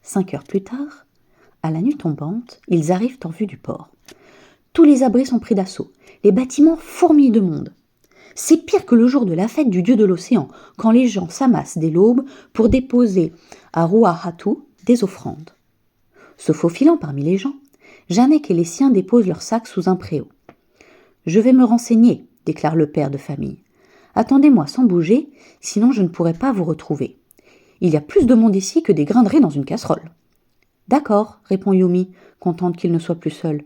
5 heures plus tard, à la nuit tombante, ils arrivent en vue du port. Tous les abris sont pris d'assaut, les bâtiments fourmillent de monde. C'est pire que le jour de la fête du dieu de l'océan, quand les gens s'amassent dès l'aube pour déposer à Ruahatu des offrandes. Se faufilant parmi les gens, Janek et les siens déposent leurs sacs sous un préau. « Je vais me renseigner, » déclare le père de famille. « Attendez-moi sans bouger, sinon je ne pourrai pas vous retrouver. Il y a plus de monde ici que des grains de riz dans une casserole. »« D'accord, » répond Yumi, contente qu'il ne soit plus seul.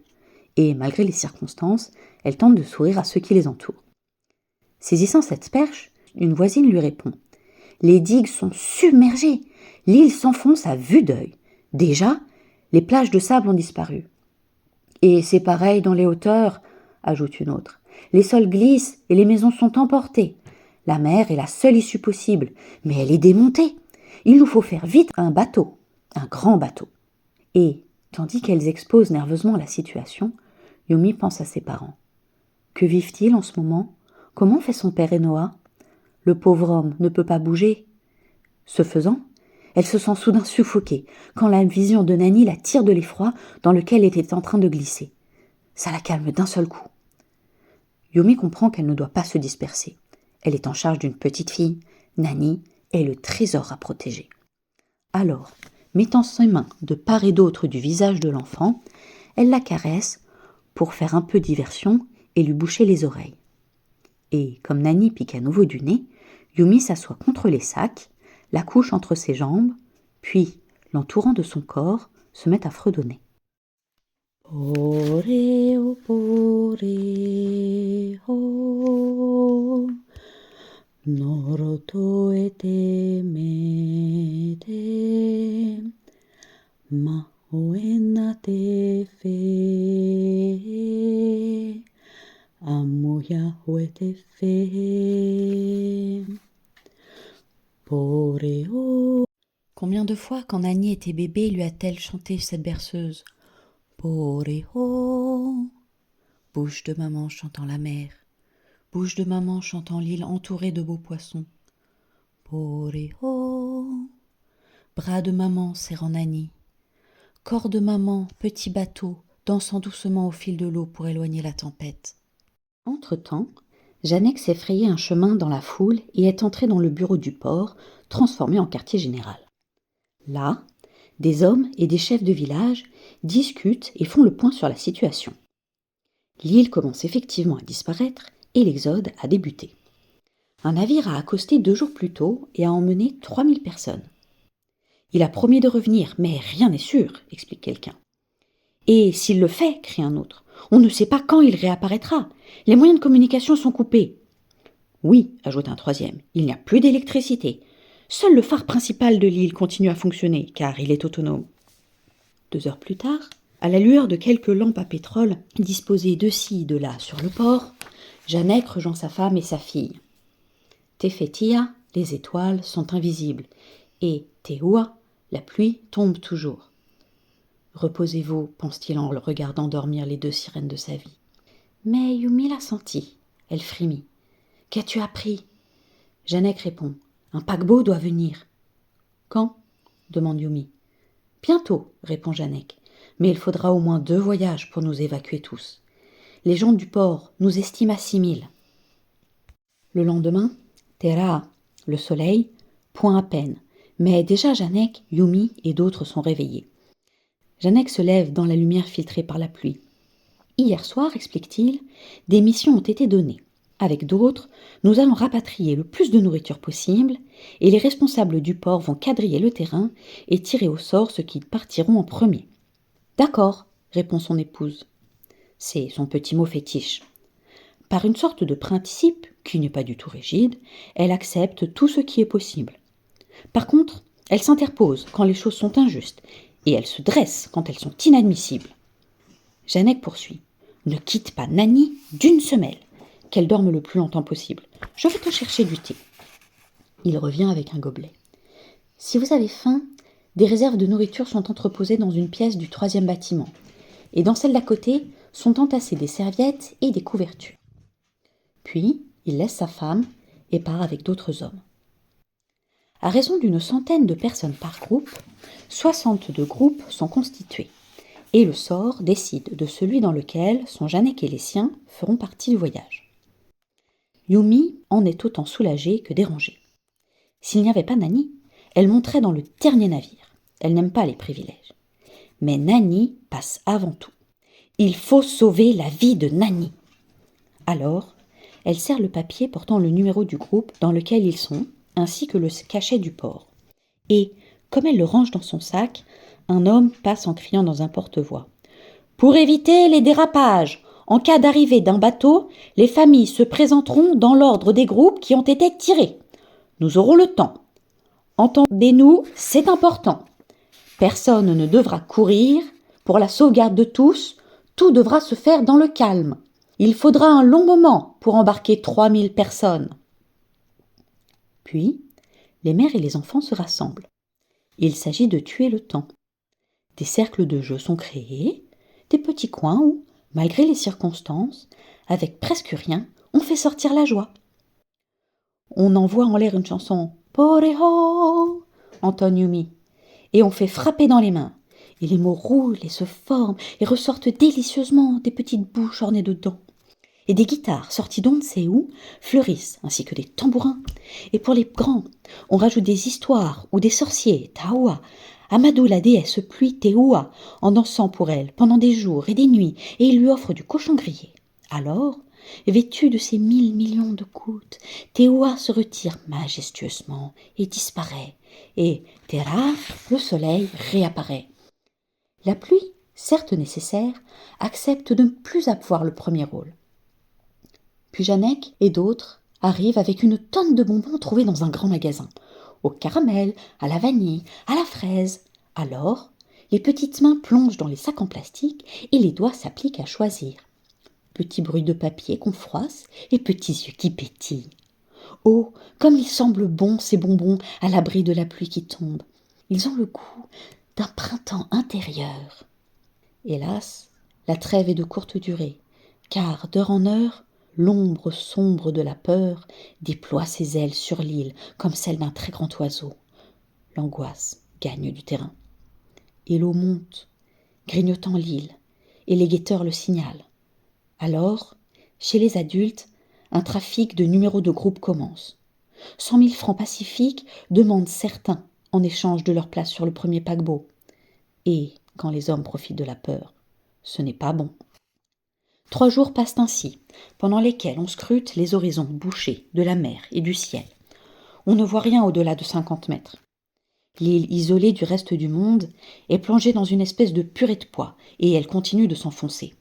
Et, malgré les circonstances, elle tente de sourire à ceux qui les entourent. Saisissant cette perche, une voisine lui répond. « Les digues sont submergées. L'île s'enfonce à vue d'œil. Déjà, les plages de sable ont disparu. »« Et c'est pareil dans les hauteurs, » ajoute une autre. « Les sols glissent et les maisons sont emportées. La mer est la seule issue possible, mais elle est démontée. Il nous faut faire vite un bateau, un grand bateau. » Et, tandis qu'elles exposent nerveusement la situation, Yumi pense à ses parents. Que vivent-ils en ce moment ? Comment fait son père Enoa ? Le pauvre homme ne peut pas bouger. Ce faisant, elle se sent soudain suffoquée quand la vision de Nani la tire de l'effroi dans lequel elle était en train de glisser. Ça la calme d'un seul coup. Yumi comprend qu'elle ne doit pas se disperser. Elle est en charge d'une petite fille. Nani est le trésor à protéger. Alors, mettant ses mains de part et d'autre du visage de l'enfant, elle la caresse pour faire un peu diversion et lui boucher les oreilles. Et comme Nani pique à nouveau du nez, Yumi s'assoit contre les sacs, la couche entre ses jambes, puis, l'entourant de son corps, se met à fredonner. Poreo, poreo, noroto ete mete, ma oena te fe, amoya te fe, poreo. Combien de fois, quand Nani était bébé, lui a-t-elle chanté cette berceuse ? Poreo, bouche de maman chantant la mer, bouche de maman chantant l'île entourée de beaux poissons. Poreo, bras de maman serrant Nani, corps de maman, petit bateau, dansant doucement au fil de l'eau pour éloigner la tempête. Entre-temps, Janek s'est frayé un chemin dans la foule et est entré dans le bureau du port, transformé en quartier général. Là, des hommes et des chefs de village discutent et font le point sur la situation. L'île commence effectivement à disparaître et l'exode a débuté. Un navire a accosté 2 jours plus tôt et a emmené 3000 personnes. Il a promis de revenir, mais rien n'est sûr, explique quelqu'un. Et s'il le fait, crie un autre, on ne sait pas quand il réapparaîtra. Les moyens de communication sont coupés. Oui, ajoute un troisième, il n'y a plus d'électricité. Seul le phare principal de l'île continue à fonctionner, car il est autonome. 2 heures plus tard, à la lueur de quelques lampes à pétrole disposées de ci et de là sur le port, Janek rejoint sa femme et sa fille. Tefetia, les étoiles, sont invisibles, et Teua, la pluie, tombe toujours. Reposez-vous, pense-t-il en le regardant dormir les 2 sirènes de sa vie. Mais Yumi l'a senti. Elle frémit. Qu'as-tu appris ? Janek répond. Un paquebot doit venir. Quand ? Demande Yumi. Bientôt, répond Janek. Mais il faudra au moins 2 voyages pour nous évacuer tous. Les gens du port nous estiment à 6000. Le lendemain, Tera, le soleil, point à peine. Mais déjà Janek, Yumi et d'autres sont réveillés. Janek se lève dans la lumière filtrée par la pluie. Hier soir, explique-t-il, des missions ont été données. Avec d'autres, nous allons rapatrier le plus de nourriture possible et les responsables du port vont quadriller le terrain et tirer au sort ceux qui partiront en premier. D'accord, répond son épouse. C'est son petit mot fétiche. Par une sorte de principe, qui n'est pas du tout rigide, elle accepte tout ce qui est possible. Par contre, elle s'interpose quand les choses sont injustes et elle se dresse quand elles sont inadmissibles. Janek poursuit. Ne quitte pas Nani d'une semelle, qu'elle dorme le plus longtemps possible. Je vais te chercher du thé. Il revient avec un gobelet. Si vous avez faim, des réserves de nourriture sont entreposées dans une pièce du 3e bâtiment, et dans celle d'à côté sont entassées des serviettes et des couvertures. Puis, il laisse sa femme et part avec d'autres hommes. À raison d'une centaine de personnes par groupe, 62 groupes sont constitués. Et le sort décide de celui dans lequel son Janek et les siens feront partie du voyage. Yumi en est autant soulagée que dérangée. S'il n'y avait pas Nani, elle monterait dans le dernier navire. Elle n'aime pas les privilèges. Mais Nani passe avant tout. Il faut sauver la vie de Nani. Alors, elle serre le papier portant le numéro du groupe dans lequel ils sont, ainsi que le cachet du port. Et, comme elle le range dans son sac, un homme passe en criant dans un porte-voix. « Pour éviter les dérapages, en cas d'arrivée d'un bateau, les familles se présenteront dans l'ordre des groupes qui ont été tirés. Nous aurons le temps. Entendez-nous, c'est important. Personne ne devra courir. Pour la sauvegarde de tous, tout devra se faire dans le calme. Il faudra un long moment pour embarquer 3000 personnes. » Puis, les mères et les enfants se rassemblent. Il s'agit de tuer le temps. Des cercles de jeu sont créés, des petits coins où, malgré les circonstances, avec presque rien, on fait sortir la joie. On envoie en l'air une chanson « Poreho » entonne Yumi, et on fait frapper dans les mains. Et les mots roulent et se forment et ressortent délicieusement des petites bouches ornées de dents. Et des guitares sorties d'on ne sait où fleurissent, ainsi que des tambourins. Et pour les grands, on rajoute des histoires ou des sorciers, Taoua, Amadou la déesse pluie Teoua, en dansant pour elle pendant des jours et des nuits, et il lui offre du cochon grillé. Alors, vêtue de ses 1000 millions de gouttes, Teoua se retire majestueusement et disparaît, et Terra, le soleil, réapparaît. La pluie, certes nécessaire, accepte de ne plus avoir le premier rôle. Puis Janek et d'autres arrivent avec une tonne de bonbons trouvés dans un grand magasin. Au caramel, à la vanille, à la fraise. Alors, les petites mains plongent dans les sacs en plastique et les doigts s'appliquent à choisir. Petit bruit de papier qu'on froisse et petits yeux qui pétillent. Oh, comme ils semblent bons ces bonbons à l'abri de la pluie qui tombe. Ils ont le goût d'un printemps intérieur. Hélas, la trêve est de courte durée, car d'heure en heure, l'ombre sombre de la peur déploie ses ailes sur l'île comme celle d'un très grand oiseau. L'angoisse gagne du terrain. Et l'eau monte, grignotant l'île, et les guetteurs le signalent. Alors, chez les adultes, un trafic de numéros de groupe commence. 100 000 francs pacifiques demandent certains en échange de leur place sur le premier paquebot. Et, quand les hommes profitent de la peur, ce n'est pas bon. 3 jours passent ainsi, pendant lesquels on scrute les horizons bouchés de la mer et du ciel. On ne voit rien au-delà de 50 mètres. L'île isolée du reste du monde est plongée dans une espèce de purée de pois, et elle continue de s'enfoncer.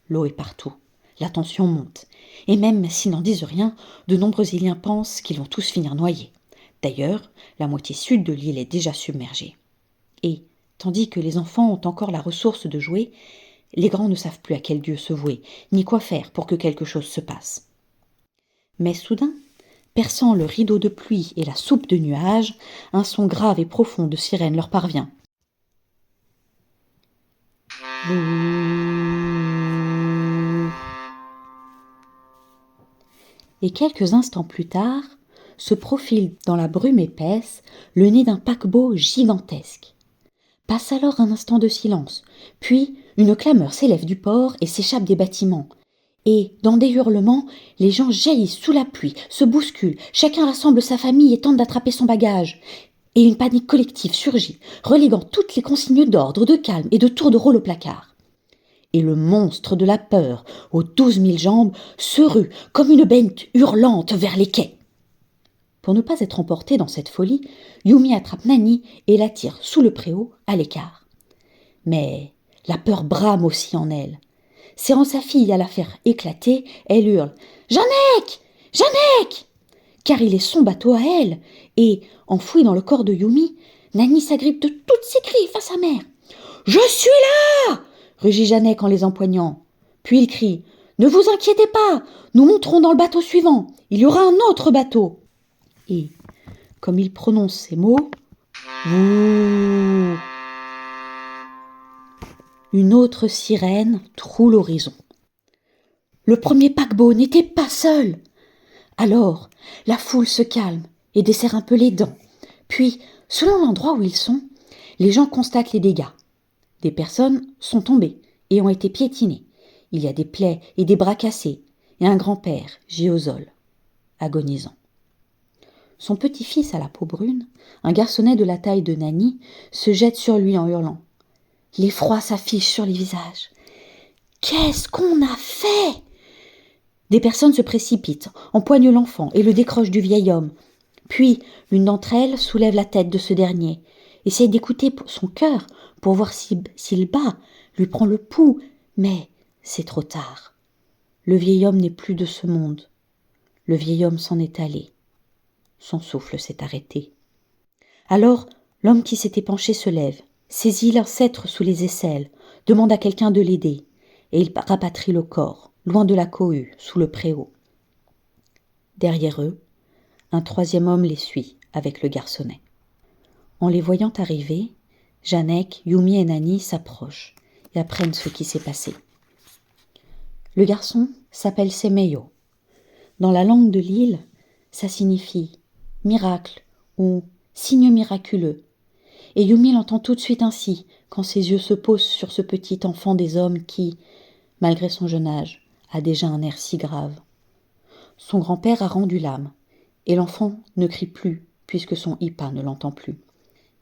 L'eau est partout, la tension monte, et même s'ils n'en disent rien, de nombreux îliens pensent qu'ils vont tous finir noyés. D'ailleurs, la moitié sud de l'île est déjà submergée. Et, tandis que les enfants ont encore la ressource de jouer, les grands ne savent plus à quel dieu se vouer, ni quoi faire pour que quelque chose se passe. Mais soudain, perçant le rideau de pluie et la soupe de nuages, un son grave et profond de sirène leur parvient. Et quelques instants plus tard, se profile dans la brume épaisse le nez d'un paquebot gigantesque. Passe alors un instant de silence, puis une clameur s'élève du port et s'échappe des bâtiments. Et, dans des hurlements, les gens jaillissent sous la pluie, se bousculent, chacun rassemble sa famille et tente d'attraper son bagage. Et une panique collective surgit, reléguant toutes les consignes d'ordre, de calme et de tour de rôle au placard. Et le monstre de la peur, aux 12 000 jambes, se rue comme une bête hurlante vers les quais. Pour ne pas être emporté dans cette folie, Yumi attrape Nani et la tire sous le préau, à l'écart. Mais la peur brame aussi en elle. Serrant sa fille à la faire éclater, elle hurle « Janek ! Janek !» Car il est son bateau à elle, et, enfoui dans le corps de Yumi, Nani s'agrippe de toutes ses cris face à sa mère. « Je suis là !» rugit Janek en les empoignant. Puis il crie « Ne vous inquiétez pas, nous monterons dans le bateau suivant, il y aura un autre bateau !» Et, comme il prononce ces mots, une autre sirène troue l'horizon. Le premier paquebot n'était pas seul. Alors, la foule se calme et desserre un peu les dents, Puis, selon l'endroit où ils sont, les gens constatent les dégâts. Des personnes sont tombées et ont été piétinées. Il y a des plaies et des bras cassés, et un grand-père, Giosol, agonisant. Son petit-fils à la peau brune, un garçonnet de la taille de Nanny, se jette sur lui en hurlant. L'effroi s'affiche sur les visages. « Qu'est-ce qu'on a fait ?» Des personnes se précipitent, empoignent l'enfant et le décrochent du vieil homme. Puis, l'une d'entre elles soulève la tête de ce dernier, essaye d'écouter son cœur pour voir s'il bat, lui prend le pouls, mais c'est trop tard. Le vieil homme n'est plus de ce monde. Le vieil homme s'en est allé. Son souffle s'est arrêté. Alors, l'homme qui s'était penché se lève, saisit l'ancêtre sous les aisselles, demande à quelqu'un de l'aider, et il rapatrie le corps, loin de la cohue, sous le préau. Derrière eux, un troisième homme les suit, avec le garçonnet. En les voyant arriver, Janek, Yumi et Nani s'approchent et apprennent ce qui s'est passé. Le garçon s'appelle Semeyo. Dans la langue de l'île, ça signifie miracle ou signe miraculeux. Et Yumi l'entend tout de suite ainsi quand ses yeux se posent sur ce petit enfant des hommes qui, malgré son jeune âge, a déjà un air si grave. Son grand-père a rendu l'âme, et l'enfant ne crie plus puisque son Ipa ne l'entend plus.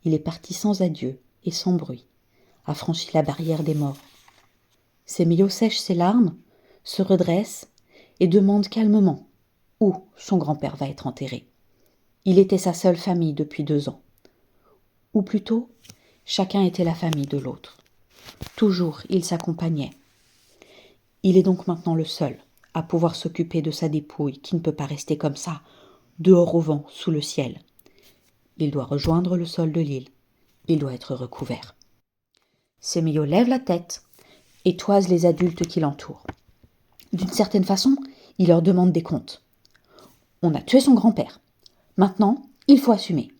Il est parti sans adieu et sans bruit, a franchi la barrière des morts. Semeyo sèche ses larmes, se redresse et demande calmement où son grand-père va être enterré. Il était sa seule famille depuis 2 ans. Ou plutôt, chacun était la famille de l'autre. Toujours, ils s'accompagnaient. Il est donc maintenant le seul à pouvoir s'occuper de sa dépouille qui ne peut pas rester comme ça, dehors au vent, sous le ciel. Il doit rejoindre le sol de l'île. Il doit être recouvert. Semeyo lève la tête et toise les adultes qui l'entourent. D'une certaine façon, il leur demande des comptes. On a tué son grand-père. Maintenant, il faut assumer.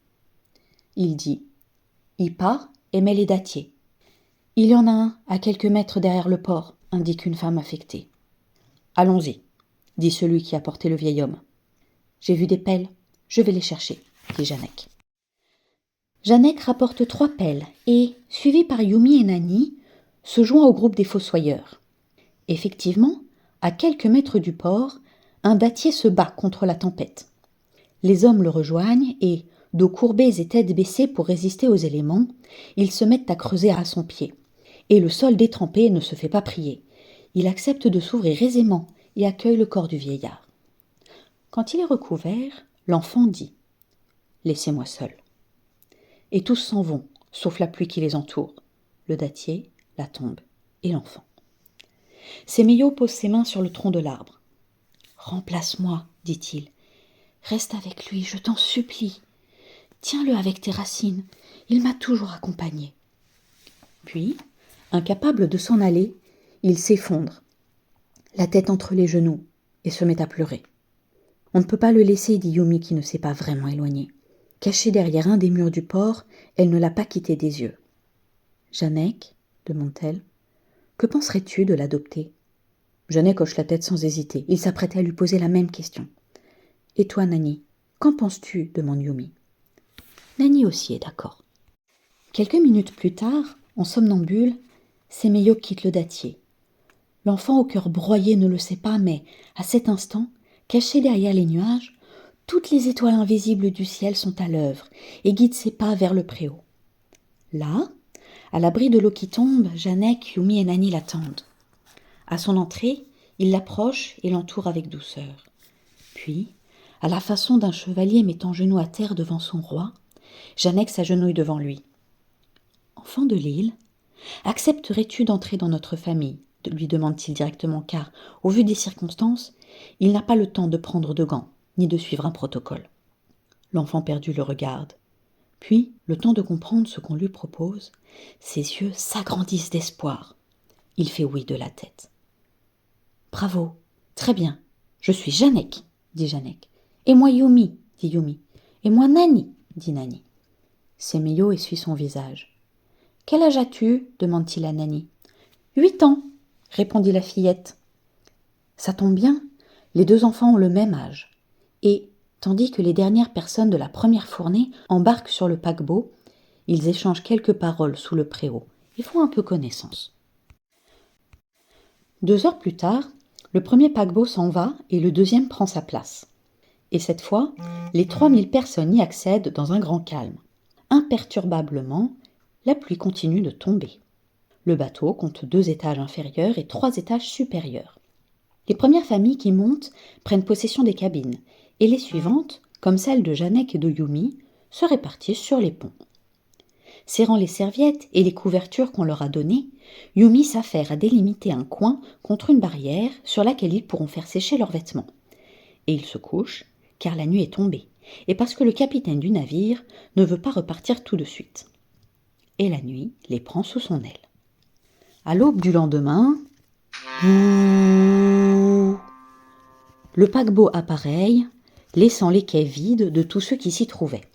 Il dit « Ipa aimait les dattiers. Il y en a un à quelques mètres derrière le port, indique une femme affectée. Allons-y, dit celui qui a porté le vieil homme. J'ai vu des pelles, je vais les chercher, dit Janek. Janek rapporte 3 pelles et, suivi par Yumi et Nani, se joint au groupe des fossoyeurs. Effectivement, à quelques mètres du port, un dattier se bat contre la tempête. Les hommes le rejoignent et, dos courbés et tête baissée pour résister aux éléments, ils se mettent à creuser à son pied. Et le sol détrempé ne se fait pas prier. Il accepte de s'ouvrir aisément et accueille le corps du vieillard. Quand il est recouvert, l'enfant dit « Laissez-moi seul ». Et tous s'en vont, sauf la pluie qui les entoure, le dattier, la tombe et l'enfant. Semeyo pose ses mains sur le tronc de l'arbre. « Remplace-moi, dit-il. Reste avec lui, je t'en supplie. Tiens-le avec tes racines, il m'a toujours accompagné. » Puis, incapable de s'en aller, il s'effondre, la tête entre les genoux, et se met à pleurer. On ne peut pas le laisser, dit Yumi qui ne s'est pas vraiment éloignée. Cachée derrière un des murs du port, elle ne l'a pas quitté des yeux. Janek, demande-t-elle, que penserais-tu de l'adopter ? Janek hoche la tête sans hésiter. Il s'apprêtait à lui poser la même question. Et toi, Nani, qu'en penses-tu ? Demande Yumi. Nani aussi est d'accord. Quelques minutes plus tard, en somnambule, Semeyo quitte le dattier. L'enfant au cœur broyé ne le sait pas, mais, à cet instant, caché derrière les nuages, toutes les étoiles invisibles du ciel sont à l'œuvre et guident ses pas vers le préau. Là, à l'abri de l'eau qui tombe, Janek, Yumi et Nani l'attendent. À son entrée, il l'approche et l'entoure avec douceur. Puis, à la façon d'un chevalier mettant genou à terre devant son roi, Janek s'agenouille devant lui. « Enfant de l'île, accepterais-tu d'entrer dans notre famille ?» lui demande-t-il directement, car, au vu des circonstances, il n'a pas le temps de prendre de gants, ni de suivre un protocole. L'enfant perdu le regarde. Puis, le temps de comprendre ce qu'on lui propose, ses yeux s'agrandissent d'espoir. Il fait oui de la tête. « Bravo, très bien, je suis Janek, dit Janek. Et moi Yumi, dit Yumi. Et moi Nani, dit Nani. Semeyo essuie son visage. « Quel âge as-tu » demande-t-il à Nani. « 8 ans, répondit la fillette. Ça tombe bien, les 2 enfants ont le même âge. Et, tandis que les dernières personnes de la première fournée embarquent sur le paquebot. Ils échangent quelques paroles sous le préau et font un peu connaissance. 2 heures plus tard, le premier paquebot s'en va et le deuxième prend sa place. Et cette fois, les 3000 personnes y accèdent dans un grand calme. Imperturbablement, la pluie continue de tomber. Le bateau compte 2 étages inférieurs et 3 étages supérieurs. Les premières familles qui montent prennent possession des cabines, et les suivantes, comme celle de Janek et de Yumi, se répartissent sur les ponts. Serrant les serviettes et les couvertures qu'on leur a données, Yumi s'affaire à délimiter un coin contre une barrière sur laquelle ils pourront faire sécher leurs vêtements. Et ils se couchent, car la nuit est tombée, et parce que le capitaine du navire ne veut pas repartir tout de suite. Et la nuit les prend sous son aile. À l'aube du lendemain, le paquebot appareille, laissant les quais vides de tous ceux qui s'y trouvaient.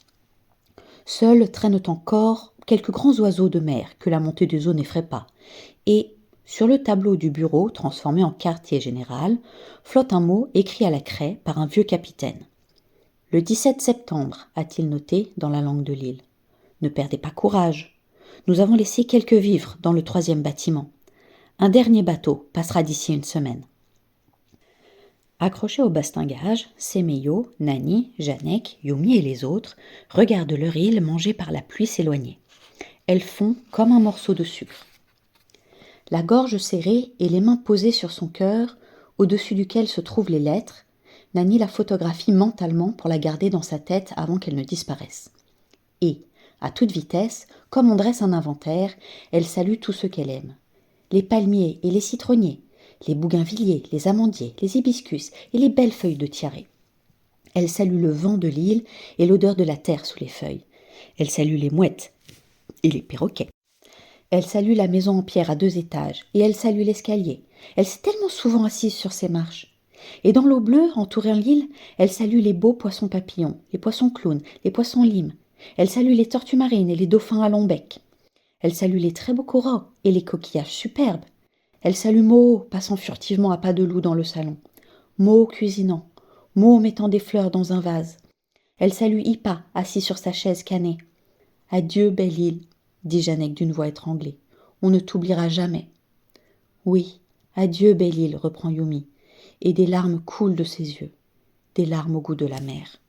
Seuls traînent encore quelques grands oiseaux de mer que la montée des eaux n'effraie pas, et, sur le tableau du bureau transformé en quartier général, flotte un mot écrit à la craie par un vieux capitaine. « Le 17 septembre », a-t-il noté dans la langue de l'île. « Ne perdez pas courage. Nous avons laissé quelques vivres dans le 3e bâtiment. Un dernier bateau passera d'ici une semaine. » Accrochés au bastingage, Semeyo, Nani, Janek, Yumi et les autres regardent leur île mangée par la pluie s'éloigner. Elle fond comme un morceau de sucre. La gorge serrée et les mains posées sur son cœur, au-dessus duquel se trouvent les lettres, Nani la photographie mentalement pour la garder dans sa tête avant qu'elle ne disparaisse. Et, à toute vitesse, comme on dresse un inventaire, elle salue tous ceux qu'elle aime. Les palmiers et les citronniers, les bougainvilliers, les amandiers, les hibiscus et les belles feuilles de tiaré. Elle salue le vent de l'île et l'odeur de la terre sous les feuilles. Elle salue les mouettes et les perroquets. Elle salue la maison en pierre à 2 étages et elle salue l'escalier. Elle s'est tellement souvent assise sur ses marches. Et dans l'eau bleue, entourant l'île, elle salue les beaux poissons papillons, les poissons clowns, les poissons limes. Elle salue les tortues marines et les dauphins à long bec. Elle salue les très beaux coraux et les coquillages superbes. Elle salue Moho, passant furtivement à pas de loup dans le salon. Moho cuisinant. Moho mettant des fleurs dans un vase. Elle salue Ipa, assis sur sa chaise canée. « Adieu, belle île, » dit Janek d'une voix étranglée. « On ne t'oubliera jamais. »« Oui, adieu, belle île, » reprend Yumi, et des larmes coulent de ses yeux, des larmes au goût de la mer.